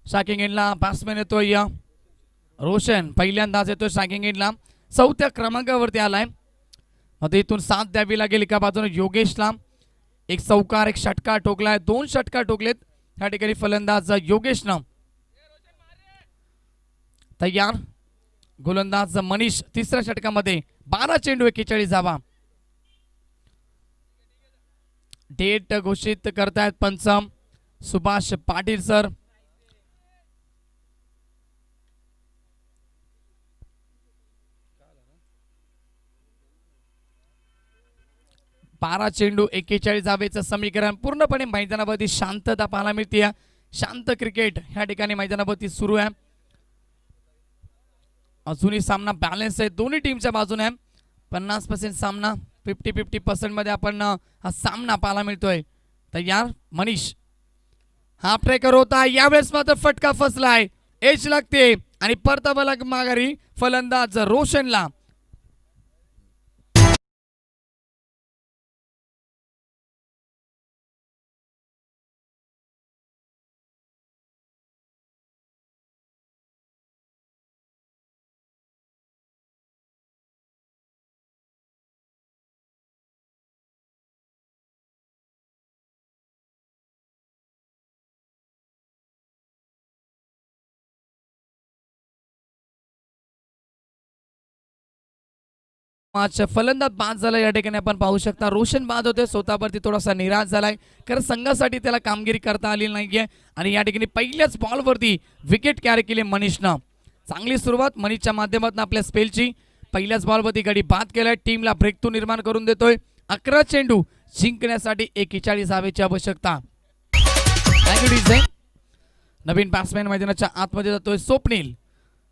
स्ट्रायकिंग एंडला बॅट्समॅन येतोय रोशन. पहिल्यांदाच येतोय स्ट्रायकिंग एंडला. 4थ्या क्रमांकावरती आलाय. मग इथून साथ द्यावी लागेल. एका बाजूने योगेशला एक चौकार, एक षटकार ठोकलाय. 2 षटकार ठोकलेत या ठिकाणी फलंदाज योगेशनं. तयार गोलंदाज मनीष. तिसऱ्या षटकामध्ये 12 चेंडू 41 धावा. डेट घोषित करतायत पंच सुभाष पाटील सर. 12 चेंडू 41 धावेचं समीकरण. पूर्णपणे मैदानावरती शांतता पाहायला मिळते. शांत क्रिकेट ह्या ठिकाणी मैदानावरती सुरू आहे. अजूनही सामना बॅलन्स आहे दोन्ही टीमच्या बाजूने. 50% सामना 50-50% मध्ये आपण हा सामना पाहायला मिळतोय. तयार मनीष हा ट्रेकर होता. यावेळेस मात्र फटका फसलाय. एज लागते आणि परतावा माघारी फलंदाज रोशनला. फलंदाज बाद झाला या ठिकाणी आपण पाहू शकता. रोशन बाद होते, स्वतःवरती थोडासा निराश झालाय कारण संघासाठी त्याला कामगिरी करता आली नाहीये. आणि या ठिकाणी पहिल्याच बॉलवरती विकेट कॅरी केली मनीषनं. चांगली सुरुवात मनीषच्या माध्यमातून आपल्या स्पेलची. पहिल्याच बॉलवरती गडी बाद केलाय. टीमला ब्रेक थ्रू निर्माण करून देतोय. 11 चेंडू जिंकण्यासाठी 41 धावेची आवश्यकता. नवीन बॅट्समॅन मैदानाच्या आतमध्ये जातोय स्वप्नील.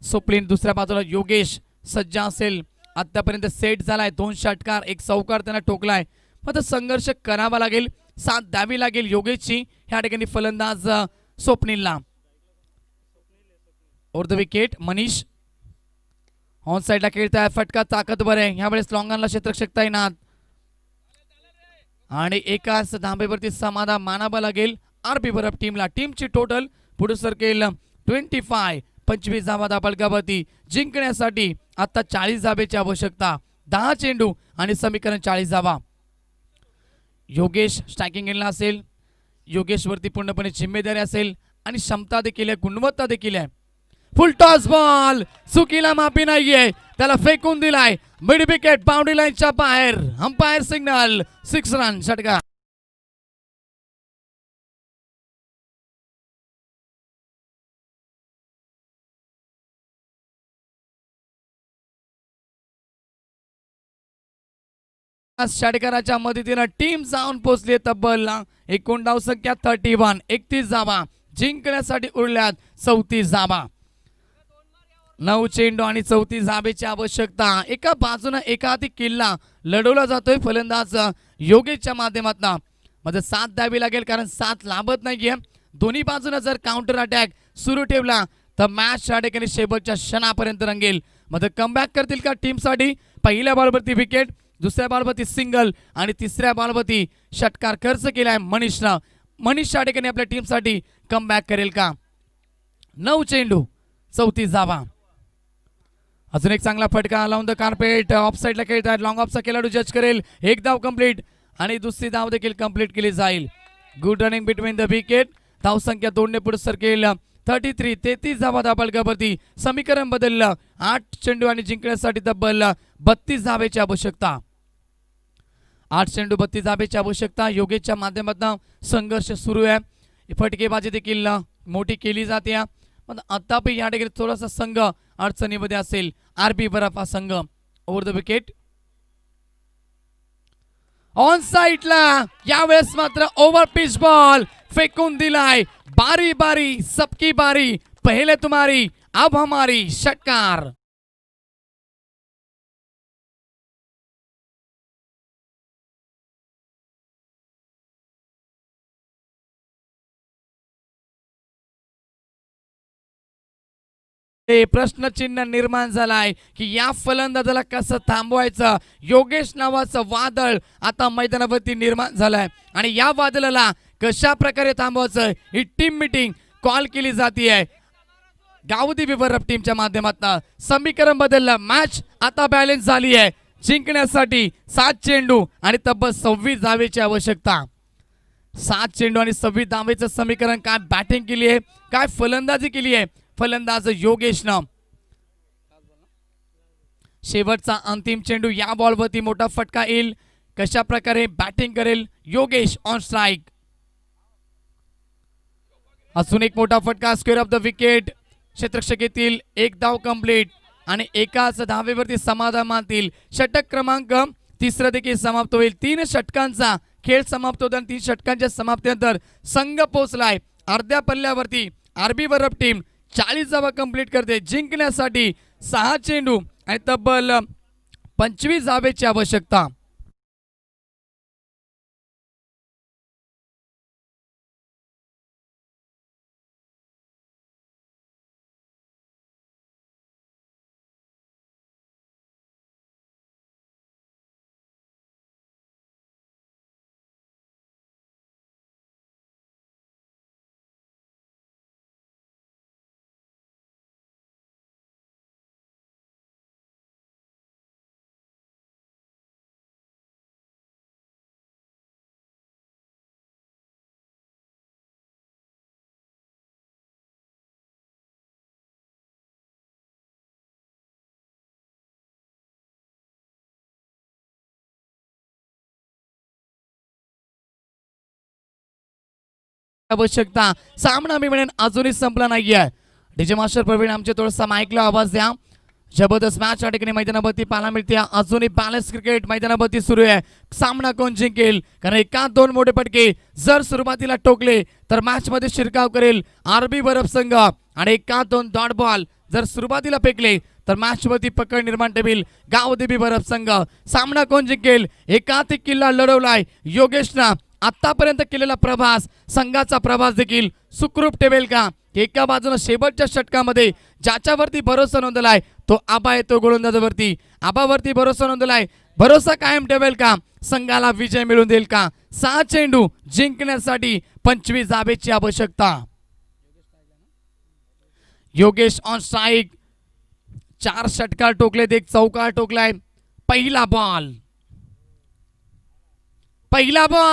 स्वप्नील दुसऱ्या बाजूला योगेश सज्ज असेल. आतापर्यंत सेट झालाय. 2 षटकार 1 चौकार त्यांना ठोकलाय. मात्र संघर्ष करावा लागेल, साथ द्यावी लागेल योगेशची ह्या ठिकाणी फलंदाज स्वप्नीलला. Over the wicket Manish on साइडला खेळताय. फटका ताकदवर आहे. ह्यावेळेस लॉंगॉनला क्षेत्ररक्षक तैनात आणि एकाच धाबेवरती समाधान मानावं लागेल आरबी बरफ टीमला. टीमची टोटल पुढे सरकेल 25 धावा दाबलगावती. जिंकण्यासाठी आता 40 धावेची आवश्यकता. 10 चेंडू आणि समीकरण 40 धावा. योगेश स्ट्रायकिंग एंडला असेल. योगेश वरती पूर्णपणे जिम्मेदारी असेल आणि क्षमता देखील आहे, गुणवत्ता देखील आहे. फुल टॉस बॉल चुकीला माफी नाहीये. त्याला फेकून दिलाय. मिड विकेट बाउंड्री लाईनच्या बाहेर. अंपायर सिग्नल 6 रन षटकार. षटकाराच्या मदतीने टीम जाऊन पोहोचली तब्बल. एकूण धाव संख्या 31. 31 धावा जिंकण्यासाठी उरल्यात 34 धावा. 9 चेंडू आणि 34 धावेची आवश्यकता. एका बाजूने एकाधिक किल्ला लढवला जातोय फलंदाज योगेशच्या माध्यमातून. मध्ये साथ द्यावी लागेल कारण साथ लाभत नाहीये. दोन्ही बाजूने जर काउंटर अटॅक सुरू ठेवला तर मॅच या ठिकाणी शेवटच्या क्षणापर्यंत रंगेल. मध्ये कमबॅक करतील का टीमसाठी. पहिल्या बॉलवरती विकेट, दुसऱ्या बॉलवरती सिंगल आणि तिसऱ्या बॉलवरती षटकार खर्च केलाय मनीषनं. मनीष या ठिकाणी आपल्या टीमसाठी कमबॅक करेल का. 9 चेंडू 34 धावा. अजून एक चांगला फटका लावून द कार्पेट. ऑफ साइडला खेळतात. लॉंग ऑफचा खेळाडू जज करेल. एक धाव कंप्लीट आणि दुसरी धाव देखील कंप्लीट केली जाईल. Good running between the wicket. धाव संख्या 2 ने पुढे सरकेल 33 धावा दाबलगावरती. समीकरण बदललं. 8 चेंडू आणि जिंकण्यासाठी तब्बल 32 धावेची आवश्यकता. 8 चेंडू 32 धावेची आवश्यकता. योगेशच्या माध्यमातून संघर्ष सुरू आहे. फटकेबाजी देखील मोठी केली जाते. आता या ठिकाणी थोडासा संघ अडचणीमध्ये असेल आरबी बरफ हा संघ. ओव्हर द विकेट ऑन साइडला. यावेळेस मात्र ओव्हर पिच बॉल फेकून दिलाय. बारी बारी सबकी बारी, पहले तुम्हारी अब हमारी षटकार. प्रश्नचिन्ह निर्माण झालाय की या फलंदाजाला कसं थांबवायचं. योगेश नावाचं वादळ आता मैदानावरती निर्माण झालंय आणि या वादळाला कशा प्रकारे थांबवायचं ही टीम मीटिंग कॉल केली जाते गावदेवी बरफ टीमच्या माध्यमातून. समीकरण बदललं. मॅच आता बॅलन्स झाली आहे. जिंकण्यासाठी 7 चेंडू आणि तब्बल 26 धावेची आवश्यकता. 7 चेंडू आणि 26 धावेचं समीकरण. काय बॅटिंग केली आहे, काय फलंदाजी केली आहे फलंदाज योगेशनं. शेवटचा अंतिम चेंडू. या बॉलवरती मोठा फटका येईल. कशा प्रकारे बॅटिंग करेल योगेश ऑन स्ट्राइक. अजून एक मोठा फटका. Square of the wicket. क्षेत्ररक्षक येतील. 1 धाव कंप्लीट आणि एकाच धावेवरती समाधान मानतील. षटक क्रमांक तिसरा देखील समाप्त होईल. 3 षटकांचा खेळ समाप्त होतो आणि 3 षटकांच्या समाप्तीनंतर संघ पोहोचलाय अर्ध्या पल्ल्यावरती. आरबी बरफ टीम 40 धावा कंप्लीट करते. जिंकण्यासाठी 6 चेंडू आणि तब्बल 25 धावेची आवश्यकता. आवश्यकता. सामना मी म्हणेन अजूनही संपला नाहीये. डीजे मास्टर प्रवीण आमचे थोडासा माईकला आवाज द्या. जबरदस्त मॅच या ठिकाणी मैदानावरती पाहायला मिळते. अजूनही बॅलन्स क्रिकेट मैदानावरती सुरू आहे. सामना कोण जिंकेल, कारण एकात दोन मोठे फटके जर सुरुवातीला टोकले तर मॅच मध्ये शिरकाव करेल आरबी बरफ संघ, आणि एकात दोन डॉट बॉल जर सुरुवातीला फेकले तर मॅच वरती पकड निर्माण ठेवील गावदेवी बरफ संघ. सामना कोण जिंकेल, एकाधिक किल्ला लढवलाय योगेशना. आतापर्यंत केलेला प्रवास, संघाचा प्रवास देखील सुखरूप ठेवेल का. एका बाजूला शेवटच्या षटकामध्ये ज्याच्यावरती भरोसा नोंदलाय तो आबा येतो गोलंदाजावरती. आबावरती भरोसा नोंदलाय, भरोसा कायम ठेवेल का, संघाला विजय मिळवून देईल का. 6 चेंडू जिंकण्यासाठी 25 धावेची आवश्यकता. Yogesh on strike. 4 षटकार टोकलेत, 1 चौकार टोकलाय. पहिला ball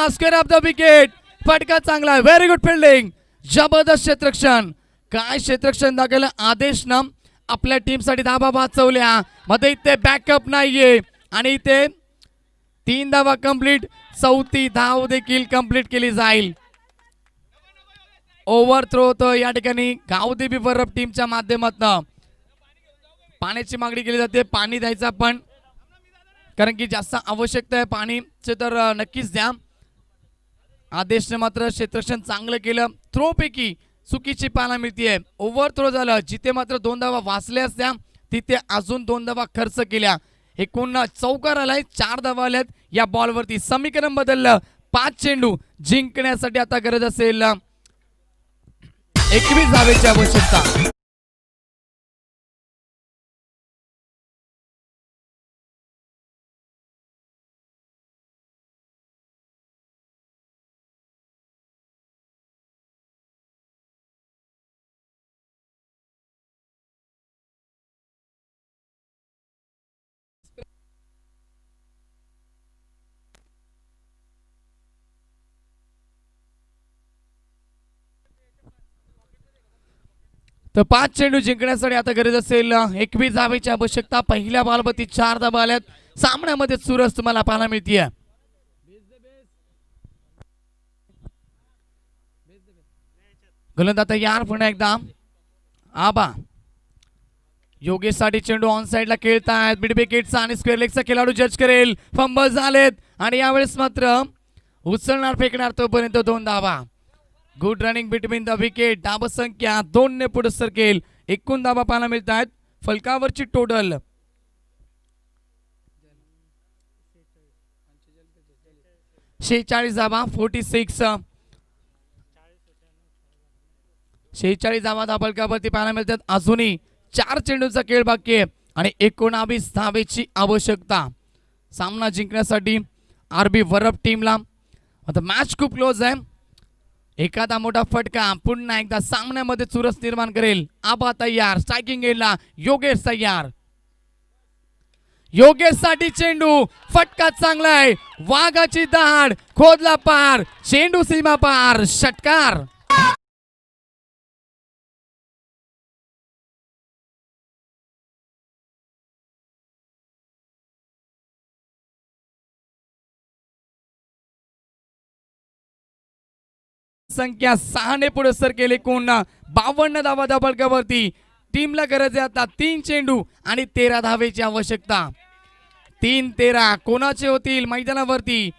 square of the wicket. फटका चांगला, व्हेरी गुड फिल्डिंग, जबरदस्त क्षेत्ररक्षण. काय क्षेत्ररक्षण दाखवलं आदेशनं. आपल्या टीमसाठी धावा वाचवल्या. मध्ये इथे बॅकअप नाहीये आणि इथे 3 धावा कंप्लीट. 4थी धाव देखील कंप्लीट केली जाईल. ओव्हर थ्रो होतं या ठिकाणी गावदेवी बरफ टीमच्या माध्यमातून. पाण्याची मागणी केली जाते, पाणी द्यायचं पण, कारण की जास्त आवश्यकता आहे पाणीचे तर नक्कीच द्या. आदेशने मात्र क्षेत्ररक्षण चांगलं केलं. थ्रो पैकी चुकीची पाहायला मिळतीये. ओव्हर थ्रो झालं, जिथे मात्र 2 धावा वाचल्या असत्या तिथे अजून 2 धावा खर्च केल्या. एकूण चौकार आलाय, 4 धावा आल्यात या बॉलवरती. समीकरण बदललं. 5 चेंडू जिंकण्यासाठी आता गरज असेल 21 धावेची आवश्यकता. तर 5 चेंडू जिंकण्यासाठी आता गरज असेल 21 धावेची आवश्यकता. पहिल्या बॉलवरती 4 धावा आल्यात. सामन्यामध्ये चुरस तुम्हाला पाहायला मिळतीये. गोलंदाज तयार. पुन्हा एकदा आबा. योगेशसाठी चेंडू ऑन साइडला खेळतायत. मिड विकेटचा आणि स्क्वेअर लेगचा खेळाडू जज करेल. फंबल झालेत आणि यावेळेस मात्र उचलणार फेकणार तोपर्यंत 2 धावा. Good running between the wicket. धाव संख्या 2 ने पुढे सरकेल. एकूण धावा पाहायला मिळत आहेत. फलकावरची टोटल 46 धावा. 46 धावा फलकावरती पाहायला मिळतात. अजूनही 4 चेंडूचा खेळ बाकी आहे आणि 19 धावेची आवश्यकता सामना जिंकण्यासाठी आरबी बरफ टीमला. आता मॅच खूप क्लोज आहे. एखादा मोठा फटका पुन्हा एकदा सामन्यामध्ये चुरस निर्माण करेल. आबा तयार. स्ट्रायकिंग एंडला योगेश तयार. योगेश साठी चेंडू. फटका चांगला आहे. वाघाची दाढ. खोदला पार. चेंडू सीमा पार. षटकार. संख्या 6 ने पुढे सर केले. कोण 52 धावा फलकावरती. टीमला गरज आहे आता 3 चेंडू आणि 13 धावेची आवश्यकता. 3-13 कोणाचे होतील मैदानावरती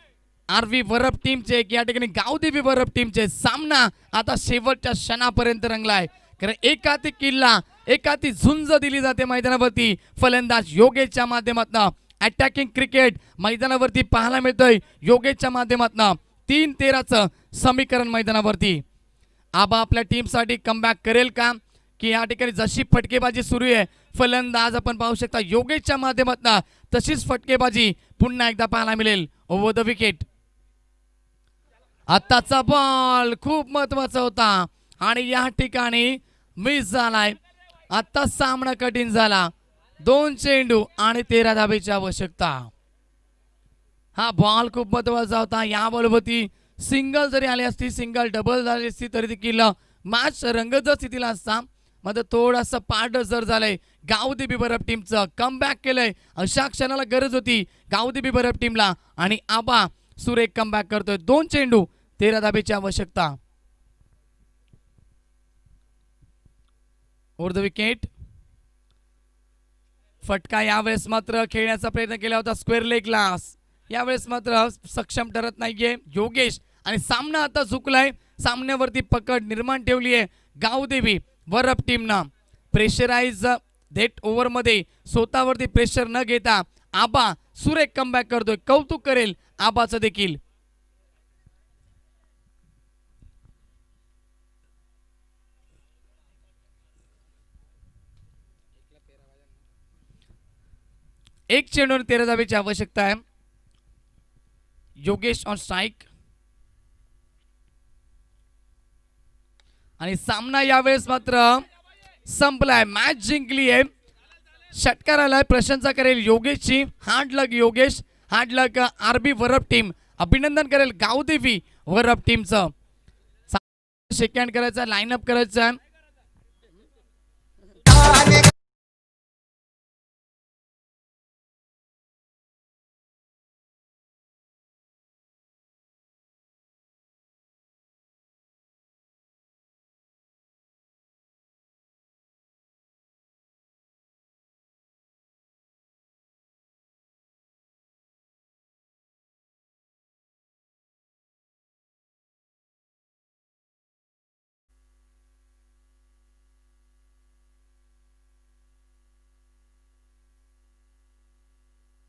आरवी वरप टीमचे या ठिकाणी गावदेवी वरप टीमचे सामना आता शेवटच्या क्षणापर्यंत रंगलाय कारण एक हाती किल्ला एक हाती झुंज दिली जाते मैदानावरती फलंदाज योगेशच्या माध्यमातून अटॅकिंग क्रिकेट मैदानावरती पाहायला मिळतोय योगेशच्या माध्यमातून 3-13चं समीकरण मैदानावरती आबा आपल्या टीमसाठी कमबॅक करेल का की या ठिकाणी जशी फटकेबाजी सुरू आहे फलंदाज आपण पाहू शकता योगेशच्या माध्यमातून तशीच फटकेबाजी पुन्हा एकदा पाहायला मिळेल ओव्हर द विकेट आताचा बॉल खूप महत्वाचा होता आणि या ठिकाणी मिस झालाय आता सामना कठीण झाला 2 चेंडू आणि 13 धाबेची आवश्यकता हा बॉल खूप महत्वाचा होता या बॉलवरती सिंगल जरी आली असती सिंगल डबल झाली असती तरी देखील मॅच रंगत स्थितीला असता मध्ये थोडासा पार्ट जर झालंय गावदेवी बरप टीमचं कमबॅक केलंय अशा क्षणाला गरज होती गावदेवी बरप टीमला आणि आबा सुरेख कमबॅक करतोय 2 चेंडू 13 धाबेची आवश्यकता ओव्हर द विकेट फटका यावेळेस मात्र खेळण्याचा प्रयत्न केला होता स्क्वेअर लेगला यावेळेस मात्र सक्षम ठरत नाहीये योगेश आणि सामना आता झुकलाय सामन्यावरती पकड निर्माण ठेवली आहे गावदेवी वरप टीमनं प्रेशराइज डेट ओव्हर मध्ये स्वतःवरती प्रेशर न घेता आबा सुरेख कमबॅक करतोय कौतुक करेल आबाचं देखील एक चेंडूवर 13 धाबेची आवश्यकता आहे योगेश ऑन स्ट्राइक आणि सामना यावेळेस मात्र संपलाय मॅच जिंकली आहे षटकार आलाय प्रशंसा करेल योगेशची हार्ड लक योगेश हार्ड लक आरबी वरप टीम अभिनंदन करेल गावदेवी वरप टीमचं सेकंड करायचं लाईनअप करायचं